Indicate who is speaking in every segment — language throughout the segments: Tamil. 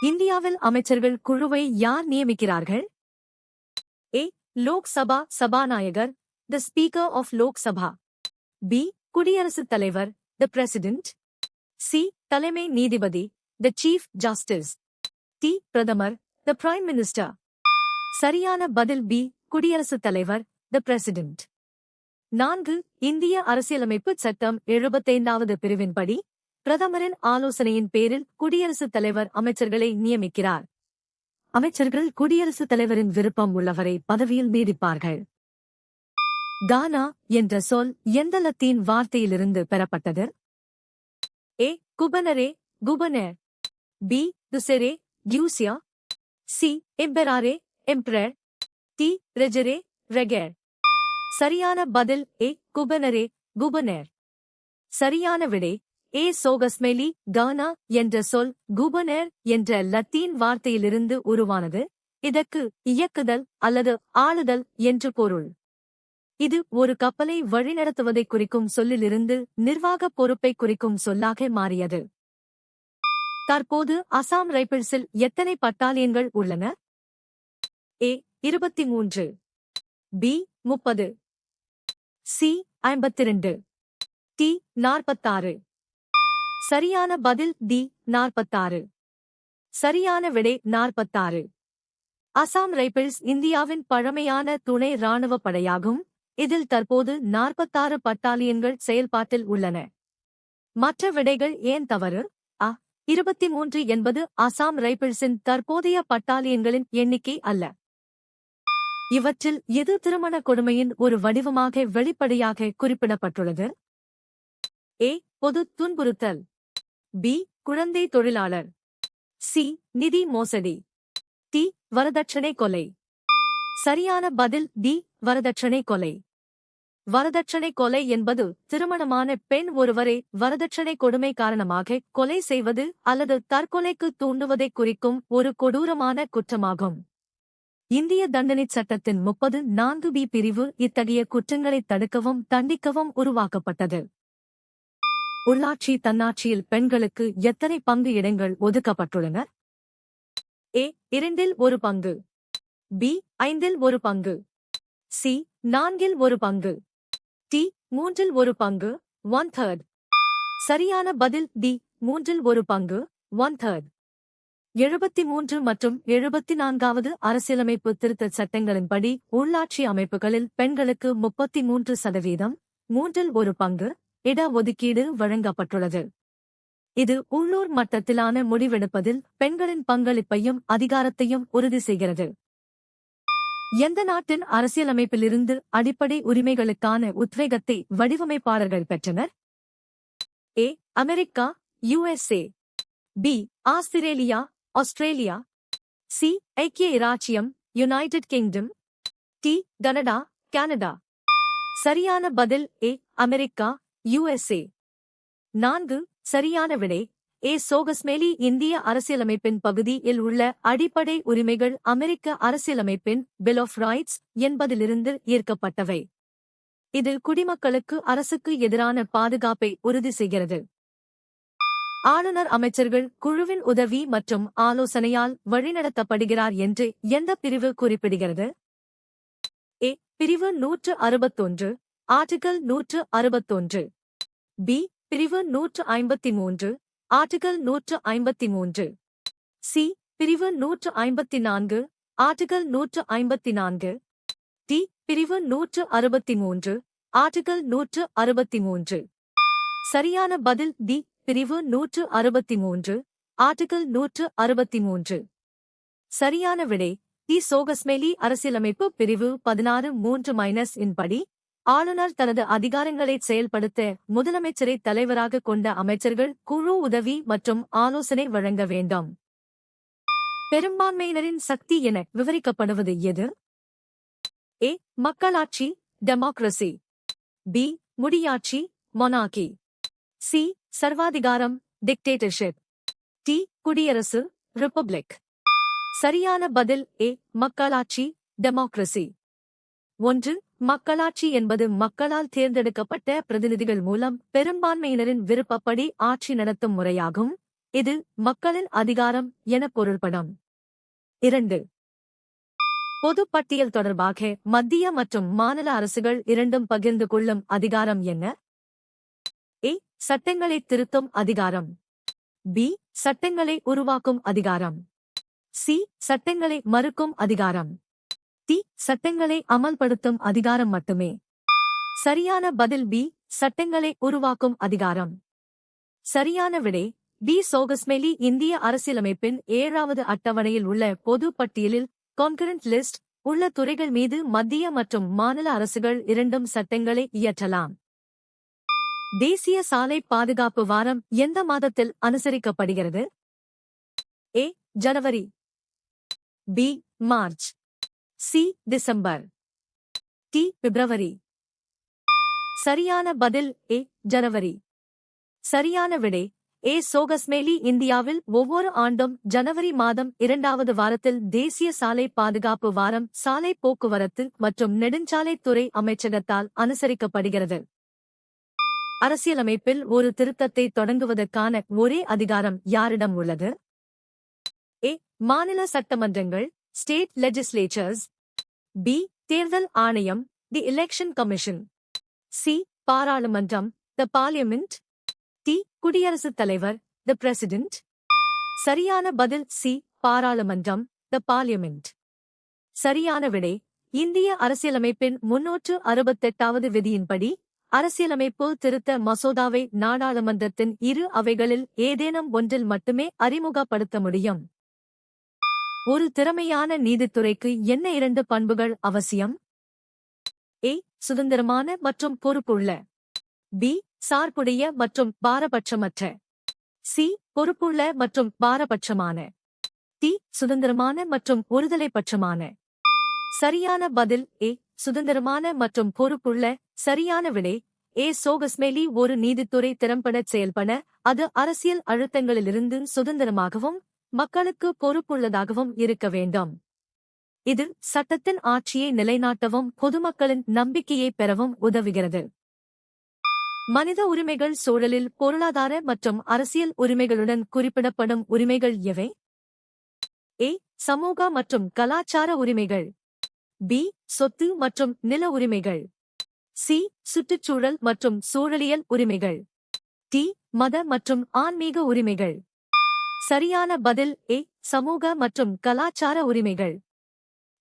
Speaker 1: இந்தியாவில் அமைச்சர்கள் குழுவை யார் நியமிக்கிறார்கள்? ஏ. லோக் சபா சபாநாயகர், the speaker of Lok Sabha. B. குடியரசுத் தலைவர், தி பிரசிடென்ட். சி. தலைமை நீதிபதி, தி சீஃப் ஜஸ்டிஸ். டி. பிரதமர், தி பிரைம் மினிஸ்டர். சரியான பதில் பி. குடியரசுத் தலைவர், தி பிரசிடென்ட். 4. இந்திய அரசியலமைப்பு சட்டம் 75வது பிரிவின்படி பிரதமரின் ஆலோசனையின் பேரில் குடியரசுத் தலைவர் அமைச்சர்களை நியமிக்கிறார். அமைச்சர்கள் குடியரசுத் தலைவரின் விருப்பம் உள்ளவரை பதவியில் நீடிப்பார்கள். கானா என்ற சொல் எந்த லத்தீன் வார்த்தையிலிருந்து பெறப்பட்டது? ஏ. குபனரே, குபனர். பி. துசெரே, கியூசியா. சி. எம்பெராரே, எம்பரர். டி. ரெஜரே, ரெகர். சரியான பதில் ஏ. குபனரே, குபனர். சரியான விடை ஏ. சோகஸ்மெலி. கானா என்ற சொல் குபனர் என்ற லத்தீன் வார்த்தையிலிருந்து உருவானது. இதற்கு இயக்குதல் அல்லது ஆளுதல் என்று பொருள். இது ஒரு கப்பலை வழிநடத்துவதைக் குறிக்கும் சொல்லிலிருந்து நிர்வாகப் பொறுப்பைக் குறிக்கும் சொல்லாக மாறியது. தற்போது அசாம் ரைபிள்ஸில் எத்தனை பட்டாலியன்கள் உள்ளன? ஏ. 23. பி. 30. சி. 52. டி. 46. சரியான பதில் டி. 46. சரியான விடை 46. அசாம் ரைபிள்ஸ் இந்தியாவின் பழமையான துணை இராணுவப் படையாகும். இதில் தற்போது 46 பட்டாலியன்கள் செயல்பாட்டில் உள்ளன. மற்ற விடைகள் ஏன் தவறு? அ. 23 என்பது அசாம் ரைபிள்ஸின் தற்போதைய பட்டாலியன்களின் எண்ணிக்கை அல்ல. இவற்றில் எது திருமண கொடுமையின் ஒரு வடிவமாக வெளிப்படையாக குறிப்பிடப்பட்டுள்ளது? ஏ. பொது துன்புறுத்தல். பி. குழந்தை தொழிலாளர். சி. நிதி மோசடி. டி. வரதட்சணை கொலை. சரியான பதில் டி. வரதட்சணை கொலை. வரதட்சணை கொலை என்பது திருமணமான பெண் ஒருவரை வரதட்சணை கொடுமை காரணமாக கொலை செய்வது அல்லது தற்கொலைக்கு தூண்டுவதைக் குறிக்கும் ஒரு கொடூரமான குற்றமாகும். இந்திய தண்டனைச் சட்டத்தின் 34B பிரிவு இத்தகைய குற்றங்களைத் தடுக்கவும் தண்டிக்கவும் உருவாக்கப்பட்டது. உள்ளாட்சி தன்னாட்சியில் பெண்களுக்கு எத்தனை பங்கு இடங்கள் ஒதுக்கப்பட்டுள்ளன? ஏ. 2இல் 1 பங்கு. பி. 5இல் 1 பங்கு. சி. 4இல் 1 பங்கு. டி. 3இல் 1 பங்கு, 1/3. சரியான பதில் டி. 3இல் 1 பங்கு, 1/3. 73 மற்றும் 74வது அரசியலமைப்பு திருத்தச் சட்டங்களின்படி உள்ளாட்சி அமைப்புகளில் பெண்களுக்கு 33%, 3இல் 1 பங்கு இட ஒதுக்கீடு வழங்கப்பட்டுள்ளது. இது உள்ளூர் மட்டத்திலான முடிவெடுப்பதில் பெண்களின் பங்களிப்பையும் அதிகாரத்தையும் உறுதி செய்கிறது. எந்த நாட்டின் அரசியலமைப்பிலிருந்து அடிப்படை உரிமைகளுக்கான உத்வேகத்தை வடிவமைப்பாளர்கள் பெற்றனர்? A. America, USA. B. Australia, Australia. C. ஐக்கிய இராச்சியம், United Kingdom. D. Canada, Canada. சரியான பதில் ஏ. America, USA. 4. சரியான விடை ஏ. சோகஸ்மெலி. இந்திய அரசியலமைப்பின் பகுதியில் உள்ள அடிப்படை உரிமைகள் அமெரிக்க அரசியலமைப்பின் பில் ஆஃப் ரைட்ஸ் என்பதிலிருந்து ஈர்க்கப்பட்டவை. இதில் குடிமக்களுக்கு அரசுக்கு எதிரான பாதுகாப்பை உறுதி செய்கிறது. ஆளுநர் அமைச்சர்கள் குழுவின் உதவி மற்றும் ஆலோசனையால் வழிநடத்தப்படுகிறார் என்று எந்த பிரிவு குறிப்பிடுகிறது? ஏ. பிரிவு 161, ஆர்டிகல் 161. பி. பிரிவு 153, ஆர்டிகல் 153. சி. பிரிவு 154, ஆர்டிகல் 154. டி. பிரிவு 163, ஆர்டிகல் 163. சரியான பதில் டி. பிரிவு 163, ஆர்டிகல் 163. சரியான விடை டி. சோகஸ்மெலி. அரசியலமைப்பு பிரிவு 16(3) இன் படி ஆளுநர் தனது அதிகாரங்களை செயல்படுத்த முதலமைச்சரை தலைவராக கொண்ட அமைச்சர்கள் குழு உதவி மற்றும் ஆலோசனை வழங்க வேண்டும். பெரும்பான்மையினரின் சக்தி என விவரிக்கப்படுவது எது? ஏ. மக்களாட்சி, டெமோக்ரசி. பி. முடியாட்சி, மொனார்கி. சி. சர்வாதிகாரம், டிக்டேட்டர்ஷிப். டி. குடியரசு, ரிப்பப்ளிக். சரியான பதில் ஏ. மக்களாட்சி, டெமோக்ரசி. 1. மக்களாட்சி என்பது மக்களால் தேர்ந்தெடுக்கப்பட்ட பிரதிநிதிகள் மூலம் பெரும்பான்மையினரின் விருப்பப்படி ஆட்சி நடத்தும் முறையாகும். இது மக்களின் அதிகாரம் என பொருள்படும். 2. பொது பட்டியல் தொடர்பாக மத்திய மற்றும் மாநில அரசுகள் இரண்டும் பகிர்ந்து கொள்ளும் அதிகாரம் என்ன? ஏ. சட்டங்களை திருத்தும் அதிகாரம். பி. சட்டங்களை உருவாக்கும் அதிகாரம். சி. சட்டங்களை மறுக்கும் அதிகாரம். டி. சட்டங்களை அமல்படுத்தும் அதிகாரம் மட்டுமே. சரியான பதில் பி. சட்டங்களை உருவாக்கும் அதிகாரம். சரியான விடை பி. சோகஸ்மெலி இந்திய அரசியலமைப்பின் 7வது அட்டவணையில் உள்ள பொது பட்டியலில் கான்கரண்ட் லிஸ்ட் உள்ள துறைகள் மீது மத்திய மற்றும் மாநில அரசுகள் இரண்டும் சட்டங்களை இயற்றலாம். தேசிய சாலை பாதுகாப்பு வாரம் எந்த மாதத்தில் அனுசரிக்கப்படுகிறது? ஏ. ஜனவரி. பி. மார்ச். சி. டிசம்பர். டி. பிப்ரவரி. சரியான பதில் ஏ. ஜனவரி. சரியான விடை ஏ. சோகஸ்மெலி இந்தியாவில் ஒவ்வொரு ஆண்டும் ஜனவரி மாதம் 2வது வாரத்தில் தேசிய சாலை பாதுகாப்பு வாரம் சாலை போக்குவரத்து மற்றும் நெடுஞ்சாலைத்துறை அமைச்சகத்தால் அனுசரிக்கப்படுகிறது. அரசியலமைப்பில் ஒரு திருத்தத்தை தொடங்குவதற்கான ஒரே அதிகாரம் யாரிடம் உள்ளது? ஏ. மாநில சட்டமன்றங்கள் ஸ்டேட் லெஜிஸ்லேச்சர்ஸ். பி. தேர்தல் ஆணையம் தி எலெக்ஷன் கமிஷன். சி. பாராளுமன்றம் தி பார்லிமெண்ட். டி. குடியரசுத் தலைவர் தி பிரசிடென்ட். சரியான பதில் சி. பாராளுமன்றம் தி பார்லிமெண்ட். சரியான விடை இந்திய அரசியலமைப்பின் 368வது விதியின்படி அரசியலமைப்பு திருத்த மசோதாவை நாடாளுமன்றத்தின் இரு அவைகளில் ஏதேனும் ஒன்றில் மட்டுமே அறிமுகப்படுத்த முடியும். ஒரு திறமையான நீதித்துறைக்கு என்ன 2 பண்புகள் அவசியம்? ஏ. சுதந்திரமான மற்றும் பொறுப்புள்ள. பி. சார்புடைய மற்றும் பாரபட்சமற்ற. சி. பொறுப்புள்ள மற்றும் பாரபட்சமான. டி. சுதந்திரமான மற்றும் ஒருதலைப்பட்சமான. சரியான பதில் ஏ. சுதந்திரமான மற்றும் பொறுப்புள்ள. சரியான விடை ஏ. சோகஸ்மெலி ஒரு நீதித்துறை திறம்படச் செயல்பட அது அரசியல் அழுத்தங்களிலிருந்து சுதந்திரமாகவும் மக்களுக்கு பொறுப்புள்ளதாகவும் இருக்க வேண்டும். இது சட்டத்தின் ஆட்சியை நிலைநாட்டவும் பொதுமக்களின் நம்பிக்கையை பெறவும் உதவுகிறது. மனித உரிமைகள் சூழலில் பொருளாதார மற்றும் அரசியல் உரிமைகளுடன் குறிப்பிடப்படும் உரிமைகள் எவை? ஏ. சமூக மற்றும் கலாச்சார உரிமைகள். பி. சொத்து மற்றும் நில உரிமைகள். சி. சுற்றுச்சூழல் மற்றும் சூழலியல் உரிமைகள். டி. மத மற்றும் ஆன்மீக உரிமைகள். சரியான பதில் ஏ. சமூக மற்றும் கலாச்சார உரிமைகள்.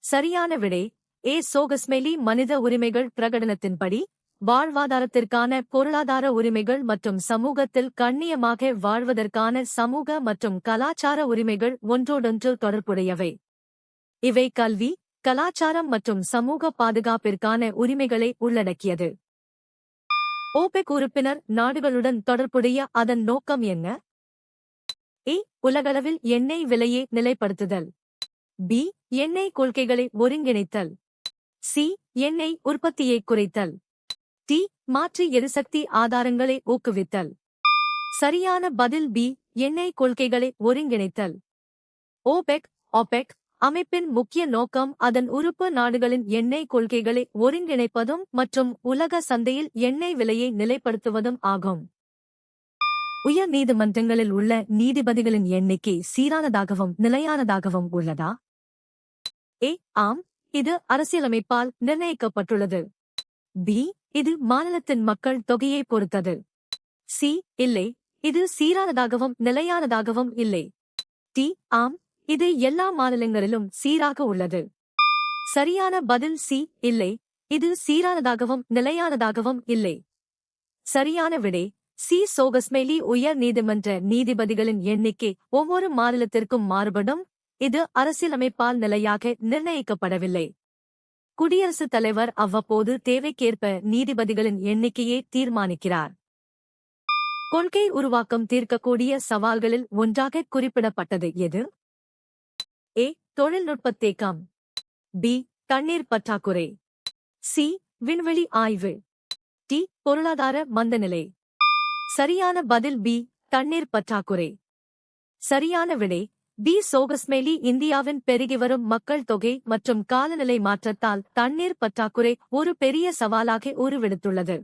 Speaker 1: சரியான விடை ஏ. சோகஸ்மெலி மனித உரிமைகள் பிரகடனத்தின்படி வாழ்வாதாரத்திற்கான பொருளாதார உரிமைகள் மற்றும் சமூகத்தில் கண்ணியமாக வாழ்வதற்கான சமூக மற்றும் கலாச்சார உரிமைகள் ஒன்றோடொன்று தொடர்புடையவை. இவை கல்வி, கலாச்சாரம் மற்றும் சமூக பாதுகாப்பிற்கான உரிமைகளை உள்ளடக்கியது. ஓபெக் உறுப்பினர் நாடுகளுடன் தொடர்புடைய அதன் நோக்கம் என்ன? ஏ. உலகளவில் எண்ணெய் விலையை நிலைப்படுத்துதல். பி. எண்ணெய் கொள்கைகளை ஒருங்கிணைத்தல். சி. எண்ணெய் உற்பத்தியை குறைத்தல். டி. மாற்று எரிசக்தி ஆதாரங்களை ஊக்குவித்தல். சரியான பதில் பி. எண்ணெய் கொள்கைகளை ஒருங்கிணைத்தல். ஓபெக் அமைப்பின் முக்கிய நோக்கம் அதன் உறுப்பு நாடுகளின் எண்ணெய் கொள்கைகளை ஒருங்கிணைப்பதும் மற்றும் உலக சந்தையில் எண்ணெய் விலையை நிலைப்படுத்துவதும் ஆகும். உயர் நீதிமன்றங்களில் உள்ள நீதிபதிகளின் எண்ணிக்கை சீரானதாகவும் நிலையானதாகவும் உள்ளதா? ஏ. ஆம், இது அரசியலமைப்பால் நிர்ணயிக்கப்பட்டுள்ளது. பி. இது மாநிலத்தின் மக்கள் தொகையை பொறுத்தது. சி. இல்லை, இது சீரானதாகவும் நிலையானதாகவும் இல்லை. டி. ஆம், இது எல்லா மாநிலங்களிலும் சீராக உள்ளது. சரியான பதில் சி. இல்லை, இது சீரானதாகவும் நிலையானதாகவும் இல்லை. சரியான விடை சி. சோகஸ்மெலி உயர் நீதிமன்ற நீதிபதிகளின் எண்ணிக்கை ஒவ்வொரு மாநிலத்திற்கும் மாறுபடும். இது அரசியலமைப்பால் நிலையாக நிர்ணயிக்கப்படவில்லை. குடியரசுத் தலைவர் அவ்வப்போது தேவைக்கேற்ப நீதிபதிகளின் எண்ணிக்கையை தீர்மானிக்கிறார். கொள்கை உருவாக்கம் தீர்க்கக்கூடிய சவால்களில் ஒன்றாக குறிப்பிடப்பட்டது எது? ஏ. தொழில்நுட்பத் தேக்கம். பி. தண்ணீர் பற்றாக்குறை. சி. விண்வெளி ஆய்வு. டி. பொருளாதார மந்தநிலை. சரியான பதில் பி. தண்ணீர் பற்றாக்குறை. சரியான விடை பி. சோகஸ்மெலி இந்தியாவின் பெருகிவரும் மக்கள் தொகை மற்றும் காலநிலை மாற்றத்தால் தண்ணீர் பற்றாக்குறை ஒரு பெரிய சவாலாக உருவெடுத்துள்ளது.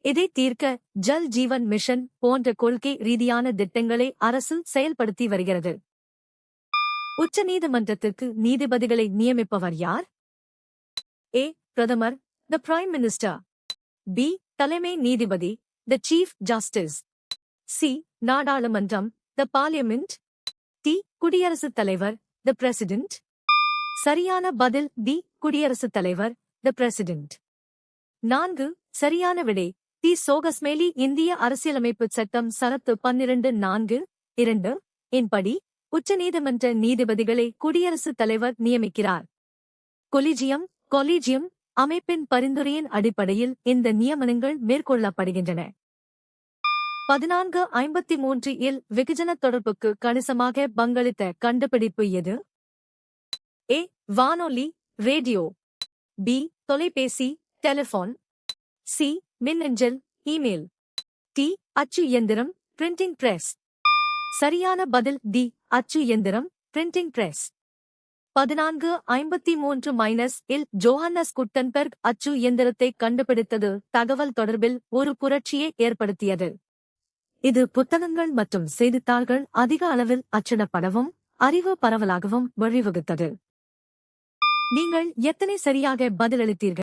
Speaker 1: இதை தீர்க்க ஜல் ஜீவன் மிஷன் போன்ற கொள்கை ரீதியான திட்டங்களை அரசு செயல்படுத்தி வருகிறது. உச்ச நீதிமன்றத்திற்கு நீதிபதிகளை நியமிப்பவர் யார்? ஏ. பிரதமர், த பிரைம் மினிஸ்டர். பி. தலைமை நீதிபதி, த சீஃப் ஜஸ்டிஸ். சி. நாடாளுமன்றம், த பார்லிமெண்ட். டி. குடியரசுத் தலைவர், த பிரசிடென்ட். சரியான பதில் டி. குடியரசுத் தலைவர், த பிரசிடென்ட். 4. சரியான விடை டி. சோகஸ்மேலி. இந்திய அரசியலமைப்பு சட்டம் சரத்து 12(4)(2) இன்படி உச்சநீதிமன்ற நீதிபதிகளை குடியரசுத் தலைவர் நியமிக்கிறார். கொலிஜியம் அமைப்பின் பரிந்துரையின் அடிப்படையில் இந்த நியமனங்கள் மேற்கொள்ளப்படுகின்றன. 1453 இல் வெகுஜன தொடர்புக்கு கணிசமாக பங்களித்த கண்டுபிடிப்பு எது? ஏ. வானொலி, ரேடியோ. பி. தொலைபேசி, டெலிபோன். சி. மின்னஞ்சல், இமெயில். டி. அச்சு இயந்திரம், பிரிண்டிங் பிரஸ். சரியான பதில் டி. அச்சு இயந்திரம், பிரிண்டிங் பிரஸ். 1453 இல் ஜோஹன்னஸ் குட்டன்பெர்க் அச்சு இயந்திரத்தை கண்டுபிடித்தது தகவல் தொடர்பில் ஒரு புரட்சியை ஏற்படுத்தியது. இது புத்தகங்கள் மற்றும் செய்தித்தாள்கள் அதிக அளவில் அச்சிடப்படவும் அறிவு பரவலாகவும் வழிவகுத்தது. நீங்கள் எத்தனை சரியாக பதிலளித்தீர்கள்?